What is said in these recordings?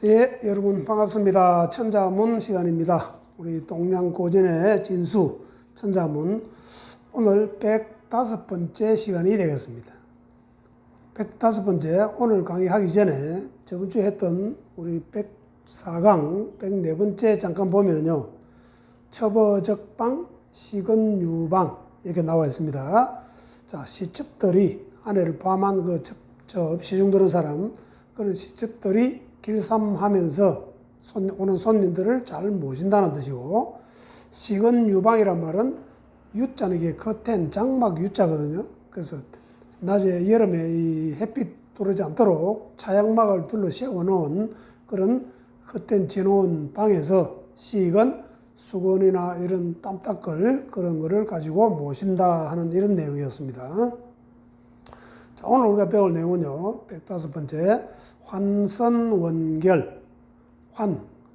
예, 여러분 반갑습니다. 천자문 시간입니다. 우리 동양고전의 진수 천자문 오늘 105번째 시간이 되겠습니다. 105번째 오늘 강의하기 전에 저번 주에 했던 우리 104강 104번째 잠깐 보면요. 처버적방, 시건유방 이렇게 나와 있습니다. 자, 시첩들이 아내를 포함한 그 시중 들은 사람 그런 시첩들이 길삼하면서 오는 손님들을 잘 모신다는 뜻이고, 시건유방이란 말은 유자는 이게 커튼, 장막 유자거든요. 그래서 낮에 여름에 이 햇빛 들어오지 않도록 차양막을 둘러 세워놓은 그런 커튼 지놓은 방에서 시건, 수건이나 이런 땀 닦을 그런 거를 가지고 모신다 하는 이런 내용이었습니다. 자, 오늘 우리가 배울 내용은요, 105번째 환선원결,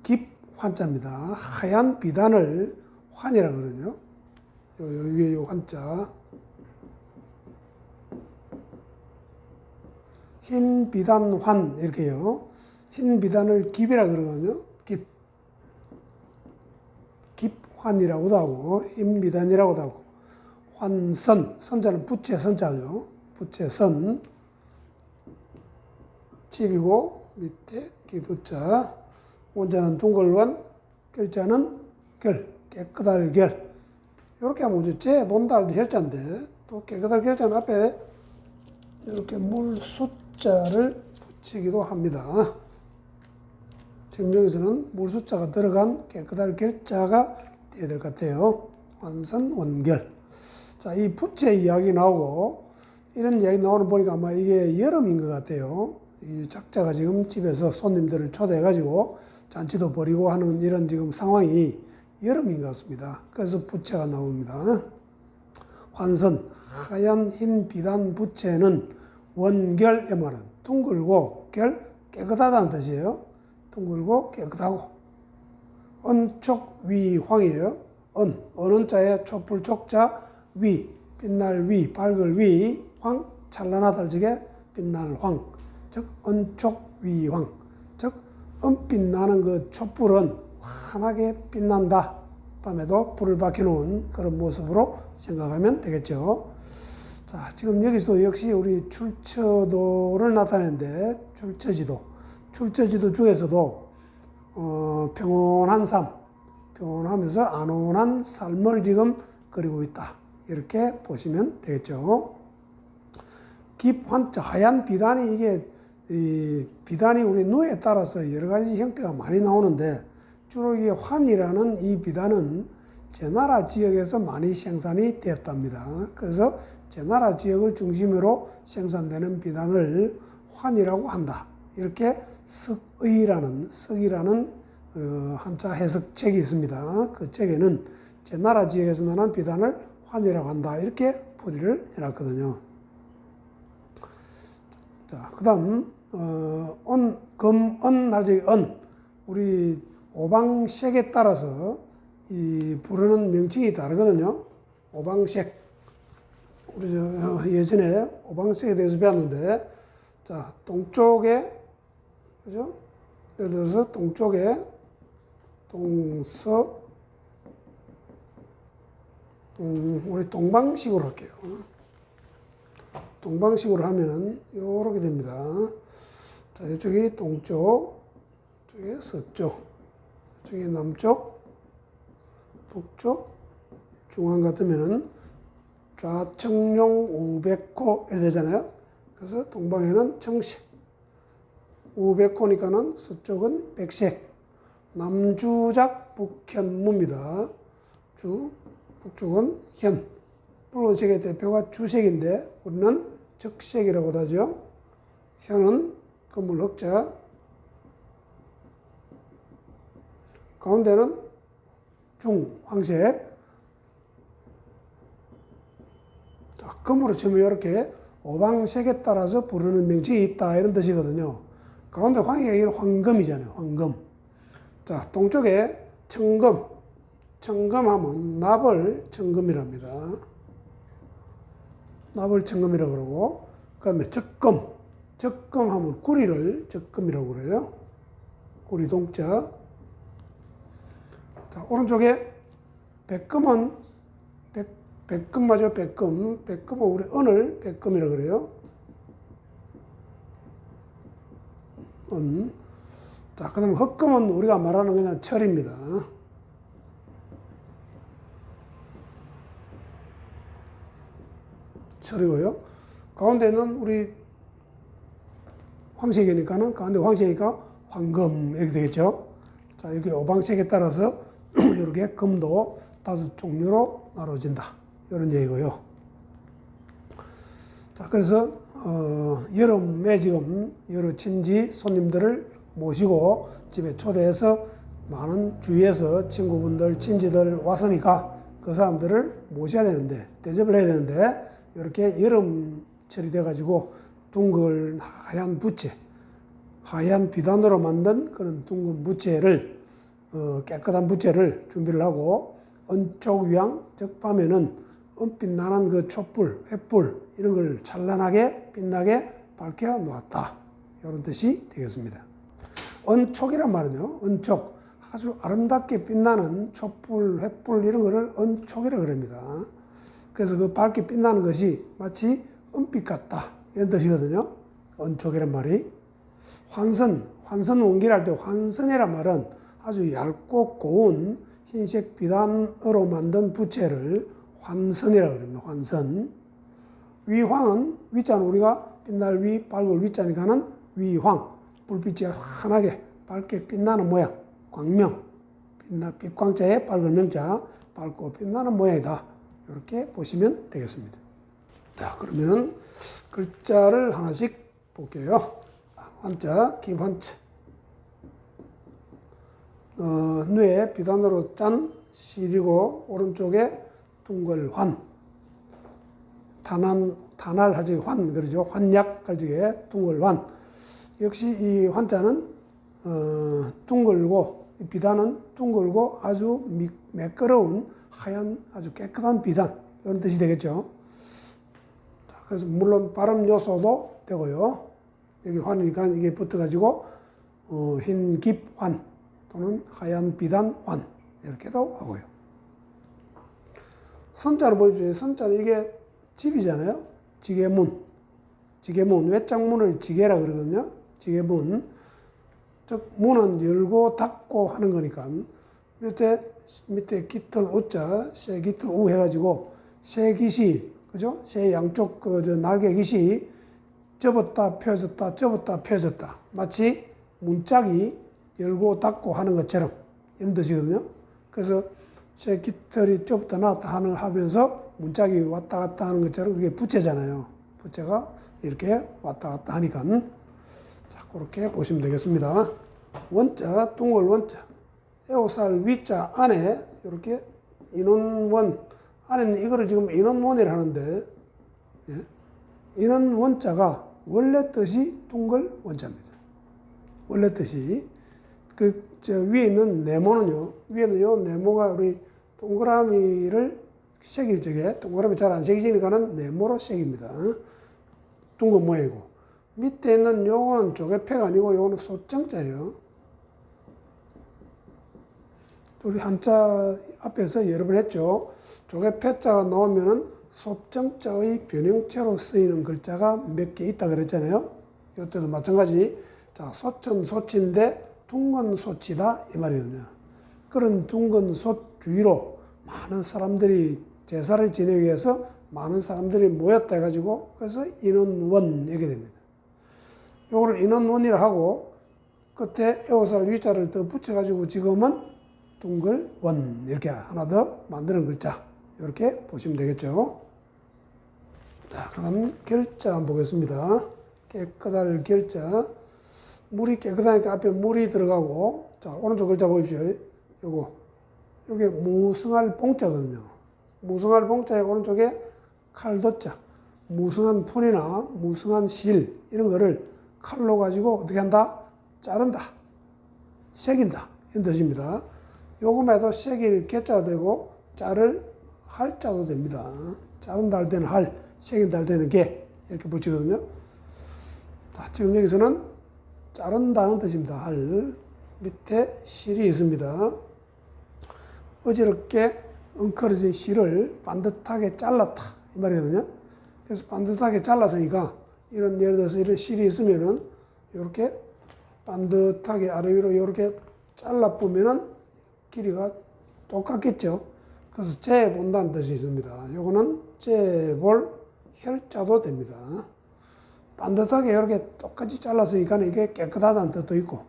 깊환자입니다. 하얀 비단을 환이라 그러거든요. 위에 요 환자. 흰 비단 환 이렇게 해요. 흰 비단을 깊이라 그러거든요. 깊환이라고도 하고 흰 비단이라고도 하고, 환선, 선자는 부채 선자죠. 부채 선, 집이고 밑에 기두자, 원자는 둥글원, 결자는 결, 깨끗할 결. 이렇게 하면 이제 재 본달 결자인데, 또 깨끗할 결자는 앞에 이렇게 물숫자를 붙이기도 합니다. 지금 여기서는 물숫자가 들어간 깨끗할 결자가 돼야 될 것 같아요. 환선 원결. 자, 이 부채 이야기 나오고 이런 이야기 나오는 보니까 아마 이게 여름인 것 같아요. 이 작자가 지금 집에서 손님들을 초대해가지고 잔치도 벌이고 하는 이런 지금 상황이 여름인 것 같습니다. 그래서 부채가 나옵니다. 환선, 하얀 흰 비단 부채는 원결의 말은 둥글고 결, 깨끗하다는 뜻이에요. 둥글고 깨끗하고. 은촉위황이에요. 어는 자에 촛불 촉자, 위, 빛날 위, 밝을 위, 황, 찬란하다 적에 빛날 황. 즉 은촉위황, 즉 은빛 나는 그 촛불은 환하게 빛난다. 밤에도 불을 밝혀놓은 그런 모습으로 생각하면 되겠죠. 자, 지금 여기서 역시 우리 출처도를 나타내는데, 출처지도 중에서도 평온한 삶, 평온하면서 안온한 삶을 지금 그리고 있다. 이렇게 보시면 되겠죠. 깊환자, 하얀 비단이 이게 이 비단이 우리 누에 따라서 여러 가지 형태가 많이 나오는데, 주로 이게 환이라는 이 비단은 제나라 지역에서 많이 생산이 되었답니다. 그래서 제나라 지역을 중심으로 생산되는 비단을 환이라고 한다. 이렇게 석이라는 한자 해석책이 있습니다. 그 책에는 제나라 지역에서 나는 비단을 환이라고 한다. 이렇게 풀이를 해놨거든요. 자, 그 다음, 우리 오방색에 따라서 이 부르는 명칭이 다르거든요. 오방색. 우리 예전에 오방색에 대해서 배웠는데, 자, 동쪽에, 그죠? 예를 들어서 동쪽에, 우리 동방식으로 할게요. 동방식으로 하면은 요렇게 됩니다. 자, 이쪽이 동쪽, 이쪽이 서쪽, 이쪽이 남쪽, 북쪽, 중앙 같으면은 좌청룡 우백호 이렇게 되잖아요. 그래서 동방에는 청색, 우백호니까는 서쪽은 백색, 남주작 북현무입니다. 북쪽은 현. 붉은색의 대표가 주색인데 우리는 적색이라고 하죠. 현은 건물 흑자, 가운데는 황색. 자, 금으로 치면 이렇게 오방색에 따라서 부르는 명칭이 있다 이런 뜻이거든요. 가운데 황이 아니라 황금이잖아요. 황금. 자, 동쪽에 청금. 청금하면 납을청금이랍니다. 납을청금이라고 그러고, 그 다음에 적금. 적금하면 구리를 적금이라고 그래요. 구리동자. 자, 오른쪽에 백금은 백금 맞아요. 백금은 우리 은을 백금이라고 그래요. 은. 자, 그 다음에 흑금은 우리가 말하는 그냥 철입니다. 철이고요. 가운데는 우리 황색이니까는 가운데 황색이니까 황금 이렇게 되겠죠. 자, 여기 오방색에 따라서 이렇게 금도 5종류로 나눠진다. 이런 얘기고요. 자, 그래서 여름에 지금 여러 친지 손님들을 모시고 집에 초대해서 많은 주위에서 친구분들, 친지들 왔으니까 그 사람들을 모셔야 되는데, 대접을 해야 되는데, 이렇게 여름철이 돼가지고 둥글 하얀 부채, 하얀 비단으로 만든 그런 둥근 부채를, 깨끗한 부채를 준비를 하고, 은촉 위양, 즉 밤에는 은빛 나는 그 촛불, 횃불, 이런 걸 찬란하게 빛나게 밝혀 놓았다. 이런 뜻이 되겠습니다. 은촉이란 말은요, 은촉, 아주 아름답게 빛나는 촛불, 횃불 이런 거를 은촉이라고 그럽니다. 그래서 그 밝게 빛나는 것이 마치 은빛 같다. 이런 뜻이거든요. 은촉이란 말이. 환선 원기를 할 때 환선이란 말은 아주 얇고 고운 흰색 비단으로 만든 부채를 환선이라고 합니다. 환선. 위황은 위자는 우리가 빛날 위, 밝을 위자니까는 위황. 불빛이 환하게 밝게 빛나는 모양. 광명. 빛광자의 밝은 명자. 밝고 빛나는 모양이다. 이렇게 보시면 되겠습니다. 자, 그러면은 글자를 하나씩 볼게요. 한자, 김한자. 뇌에 비단으로 짠 실이고 오른쪽에 둥글환. 단할 할적에 환 그러죠. 환약 할적에 둥글환. 역시 이 환자는 둥글고 비단은 둥글고 아주 매끄러운 하얀 아주 깨끗한 비단 이런 뜻이 되겠죠. 그래서 물론 발음 요소도 되고요. 여기 환이니까 이게 붙어가지고 흰깁환 또는 하얀 비단환 이렇게도 하고요. 선자를 보십시오. 선자는 이게 집이잖아요. 지게문. 외장문을 지게라 그러거든요. 지게문. 즉 문은 열고 닫고 하는 거니까 밑에 깃털 우자, 새 깃털 우 해가지고 새 깃이 그죠? 새 양쪽 날개 깃이 접었다 펴졌다 접었다 펴졌다 마치 문짝이 열고 닫고 하는 것처럼 이런 뜻이거든요. 그래서 새 깃털이 접었다 나왔다 하면서 문짝이 왔다 갔다 하는 것처럼 그게 부채잖아요. 부채가 이렇게 왔다 갔다 하니까 자, 그렇게 보시면 되겠습니다. 원자, 둥글 원자, 에오살 위자 안에 이렇게 인원원 안에는 이거를 지금 인원원이라 하는데 예? 인원 원자가 원래 뜻이 둥글 원자입니다. 원래 뜻이 저 위에 있는 네모는요. 위에는요 네모가 우리 동그라미를 새길 적에 동그라미 잘 안 새기니까는 네모로 새깁니다. 둥근 모양이고 밑에 있는 요거는 조개패가 아니고 요거는 소정자예요. 우리 한자 앞에서 여러 번 했죠. 조개패자가 나오면은 소정자의 변형체로 쓰이는 글자가 몇 개 있다 그랬잖아요. 이때도 마찬가지. 자, 소천 소치인데 둥근 소치다 이 말이거든요. 그런 둥근 소 주위로 많은 사람들이 제사를 지내기 위해서 많은 사람들이 모였다 해가지고 그래서 인원원 이렇게 됩니다. 요거를 인원원이라 하고 끝에 에오살 위자를 더 붙여가지고 지금은 둥글원 이렇게 하나 더 만드는 글자 이렇게 보시면 되겠죠. 자, 그다음 결자 한번 보겠습니다. 깨끗할 결자. 물이 깨끗하니까 앞에 물이 들어가고 자, 오른쪽 글자 보십시오. 요게 무성할 봉자거든요. 무성할 봉자의 오른쪽에 칼도자. 무성한 푼이나 무성한 실 이런 거를 칼로 가지고 어떻게 한다? 자른다. 새긴다. 이런 뜻입니다. 요금에도 새길 개자도 되고 자를 할자도 됩니다. 자른다 할 때는 할, 새긴다 할 때는 개 이렇게 붙이거든요. 자, 지금 여기서는 자른다는 뜻입니다. 할. 밑에 실이 있습니다. 어지럽게 엉클어진 실을 반듯하게 잘랐다 이 말이거든요. 그래서 반듯하게 잘랐으니까 이런 예를 들어서 이런 실이 있으면은 이렇게 반듯하게 아래 위로 이렇게 잘라 보면은 길이가 똑같겠죠. 그래서 재본다는 뜻이 있습니다. 요거는 재볼 혈자도 됩니다. 반듯하게 이렇게 똑같이 잘랐으니까 이게 깨끗하다는 뜻도 있고,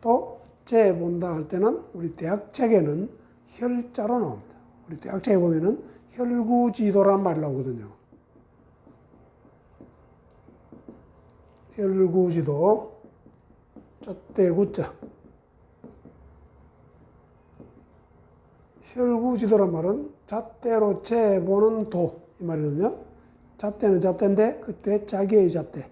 또 재본다 할 때는 우리 대학 책에는 혈자로 나옵니다. 우리 대학 책에 보면은 혈구지도란 말을 나오거든요. 혈구지도, 젖대구자. 혈구지도란 말은 잣대로 재보는 도 이 말이거든요. 잣대는 잣대인데 그때 자기의 잣대,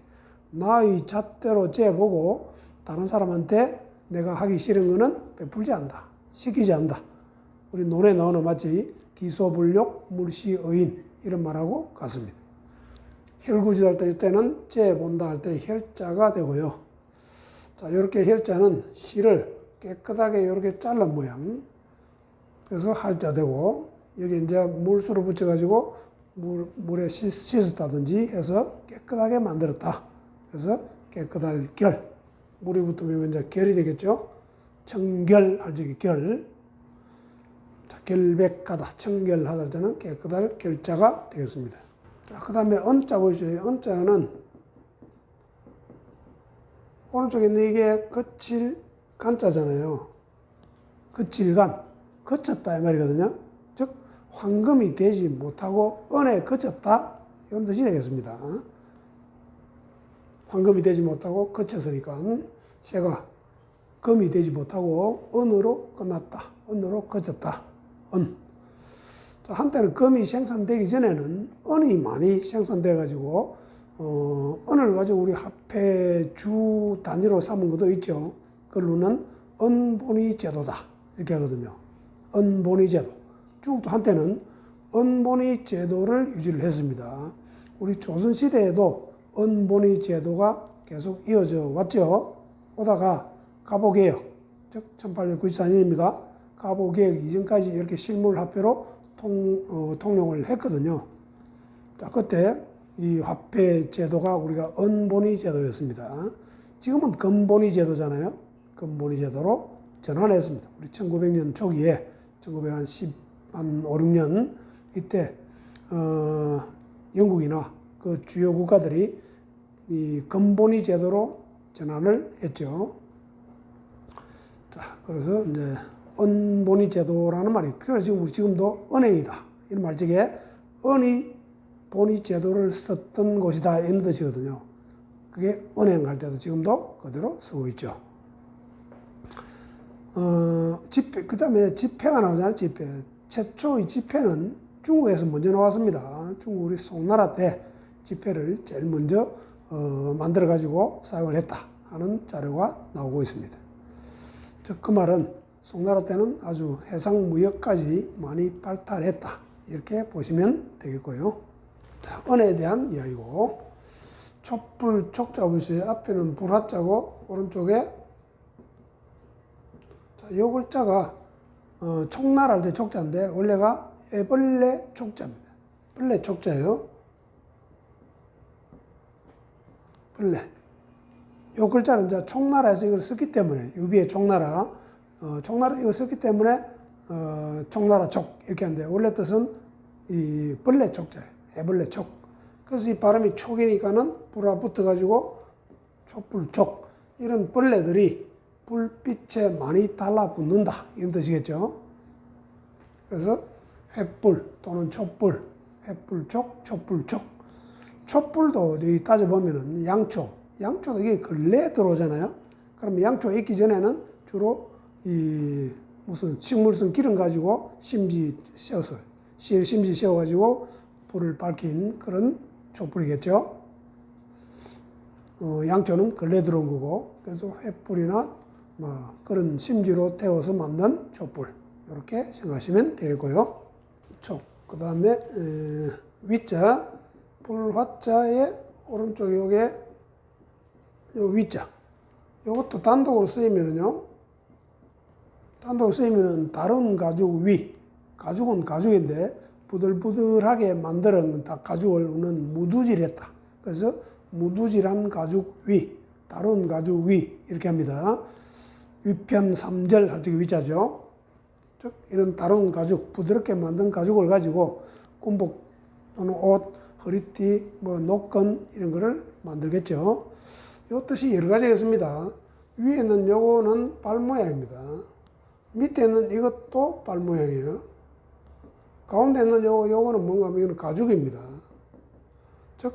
나의 잣대로 재보고 다른 사람한테 내가 하기 싫은 거는 베풀지 않는다, 시키지 않는다. 우리 논에 나오는 마치 기소불욕 물시의인 이런 말하고 같습니다. 혈구지도 할 때는 재본다 할 때 혈자가 되고요. 자, 이렇게 혈자는 실을 깨끗하게 이렇게 잘란 모양. 그래서 할자 되고, 여기 이제 물수로 붙여가지고 물에 씻었다든지 해서 깨끗하게 만들었다. 그래서 깨끗할 결. 물이 붙으면 이제 결이 되겠죠. 청결 할 적이 결. 자, 결백하다, 청결하다 할 때는 깨끗할 결자가 되겠습니다. 자, 그 다음에 언자 보시죠. 언자는 오른쪽에 있는 이게 거칠 간자잖아요. 거칠간, 거쳤다 이 말이거든요. 즉 황금이 되지 못하고 은에 거쳤다 이런 뜻이 되겠습니다. 황금이 되지 못하고 거쳤으니까 새가 금이 되지 못하고 은으로 끝났다, 은으로 거쳤다. 은. 자, 한때는 금이 생산되기 전에는 은이 많이 생산돼 가지고 은을 가지고 우리 화폐 주 단위로 삼은 것도 있죠. 그걸로는 은본위 제도다 이렇게 하거든요. 은본위 제도. 중국도 한때는 은본위 제도를 유지를 했습니다. 우리 조선시대에도 은본위 제도가 계속 이어져 왔죠. 오다가 가보개혁, 즉 1894년입니까? 가보개혁 이전까지 이렇게 실물화폐로 통용을 했거든요. 자, 그때 이 화폐 제도가 우리가 은본위 제도였습니다. 지금은 금본위 제도잖아요. 금본위 제도로 전환했습니다. 우리 1900년 초기에 1910한 5, 6년 이때 영국이나 그 주요 국가들이 이 금본위 제도로 전환을 했죠. 자, 그래서 이제 은본위 제도라는 말이, 그래서 지금 우리 지금도 은행이다 이런 말적에 은이 본위 제도를 썼던 곳이다 이런 뜻이거든요. 그게 은행 할 때도 지금도 그대로 쓰고 있죠. 지폐, 그 다음에 지폐가 나오잖아요. 지폐. 최초의 지폐는 중국에서 먼저 나왔습니다. 중국 우리 송나라 때 지폐를 제일 먼저 만들어 가지고 사용을 했다 하는 자료가 나오고 있습니다. 즉 그 말은 송나라 때는 아주 해상 무역까지 많이 발달했다 이렇게 보시면 되겠고요. 자, 은에 대한 이야기고, 촛불 촉자 보세요. 앞에는 불화자고 오른쪽에 요 글자가 촉나라 할 때 촉자인데 원래가 애벌레 촉자입니다. 벌레 촉자예요. 벌레. 요 글자는 이제 촉나라에서 이걸 썼기 때문에, 유비의 촉나라, 촉나라 이걸 썼기 때문에 촉나라 촉 이렇게 하는데 원래 뜻은 이 벌레 촉자예요. 애벌레 촉. 그래서 이 발음이 촉이니까는 불화 붙어가지고 촛불 촉. 이런 벌레들이 불빛에 많이 달라붙는다 이런 뜻이겠죠. 그래서 횃불 또는 촛불, 횃불촉, 촛불촉. 촛불도 여기 따져보면은 양초도 이게 근래에 들어오잖아요. 그럼 양초에 있기 전에는 주로 이 무슨 식물성 기름 가지고 심지 씌워가지고 불을 밝힌 그런 촛불이겠죠. 양초는 근래 들어온 거고, 그래서 횃불이나 그런 심지로 태워서 만든 촛불 이렇게 생각하시면 되겠고요. 촉. 그 다음에 위자, 불화자의 오른쪽에 요게 요 위자. 요것도 단독으로 쓰이면은요 단독 쓰이면은 다른 가죽 위, 가죽은 가죽인데 부들부들하게 만드는 다 가죽을 우는 무두질했다. 그래서 무두질한 가죽 위, 다른 가죽 위 이렇게 합니다. 위편 3절 할 적에 위자죠. 즉 이런 다른 가죽, 부드럽게 만든 가죽을 가지고 군복 또는 옷, 허리띠, 뭐 녹건 이런 거를 만들겠죠. 이 뜻이 여러 가지가 있습니다. 위에는 요거는 발 모양입니다. 밑에는 이것도 발 모양이에요. 가운데 있는 요거는 뭔가 하면 이거는 가죽입니다. 즉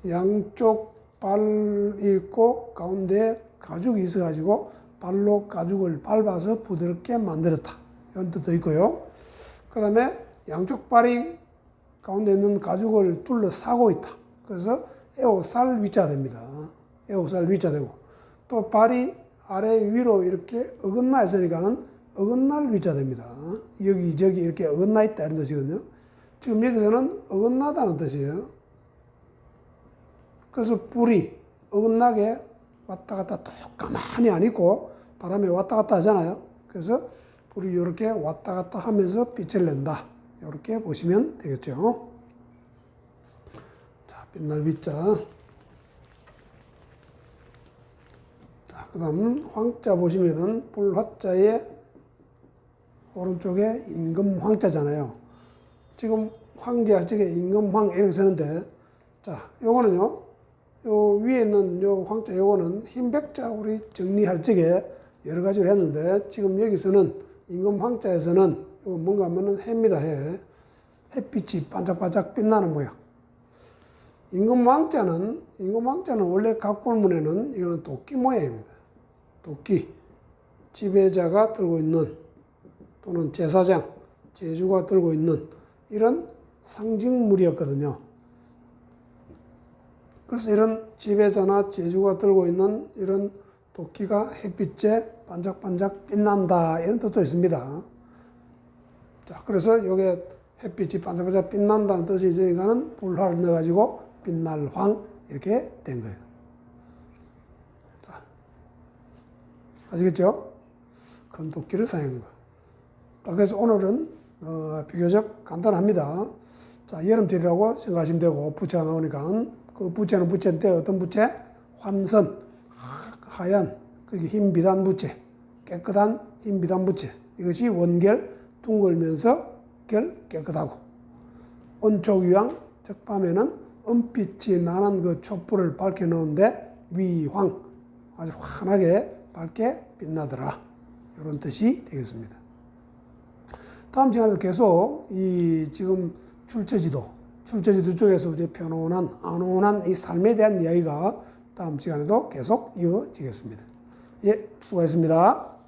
양쪽 발이 있고 가운데 가죽이 있어가지고 발로 가죽을 밟아서 부드럽게 만들었다. 이런 뜻도 있고요. 그 다음에 양쪽 발이 가운데 있는 가죽을 둘러싸고 있다. 그래서 에오살 위자 됩니다. 에오살 위자 되고 또 발이 아래 위로 이렇게 어긋나 있으니까는 어긋날 위자 됩니다. 여기저기 이렇게 어긋나 있다 이런 뜻이거든요. 지금 여기서는 어긋나다는 뜻이에요. 그래서 불이 어긋나게 왔다 갔다 또 가만히 안 있고 바람에 왔다 갔다 하잖아요. 그래서 불이 이렇게 왔다 갔다 하면서 빛을 낸다. 이렇게 보시면 되겠죠. 자, 빛날 빛자. 자, 그 다음 황자 보시면은 불화자의 오른쪽에 임금 황자잖아요. 지금 황제할 적에 임금 황 이렇게 쓰는데, 자, 요거는요, 요 위에 있는 요 황자 요거는 흰백자 우리 정리할 적에 여러 가지를 했는데, 지금 여기서는 임금 황자에서는 요 뭔가 하면은 해입니다, 해. 햇빛이 반짝반짝 빛나는 모양. 임금 황자는 원래 각골문에는 이거는 도끼 모양입니다. 도끼. 지배자가 들고 있는 또는 제사장, 제주가 들고 있는 이런 상징물이었거든요. 그래서 이런 지배자나 제주가 들고 있는 이런 도끼가 햇빛에 반짝반짝 빛난다 이런 뜻도 있습니다. 자, 그래서 이게 햇빛이 반짝반짝 빛난다는 뜻이 있으니까는 불화를 넣어가지고 빛날 황 이렇게 된 거예요. 자, 아시겠죠? 큰 도끼를 사용한 거. 그래서 오늘은 비교적 간단합니다. 자, 여름철이라고 생각하시면 되고 부채가 나오니까 그 부채는 부채인데 어떤 부채? 환선, 하얀, 그게 흰 비단 부채, 깨끗한 흰 비단 부채. 이것이 원결, 둥글면서 깨끗하고 온촉유황, 즉 밤에는 은빛이 나는 그 촛불을 밝혀 놓은데 위황, 아주 환하게 밝게 빛나더라. 이런 뜻이 되겠습니다. 다음 시간에도 계속 이 지금 출처지도 쪽에서 이제 편온한, 안온한 이 삶에 대한 이야기가 다음 시간에도 계속 이어지겠습니다. 예, 수고하셨습니다.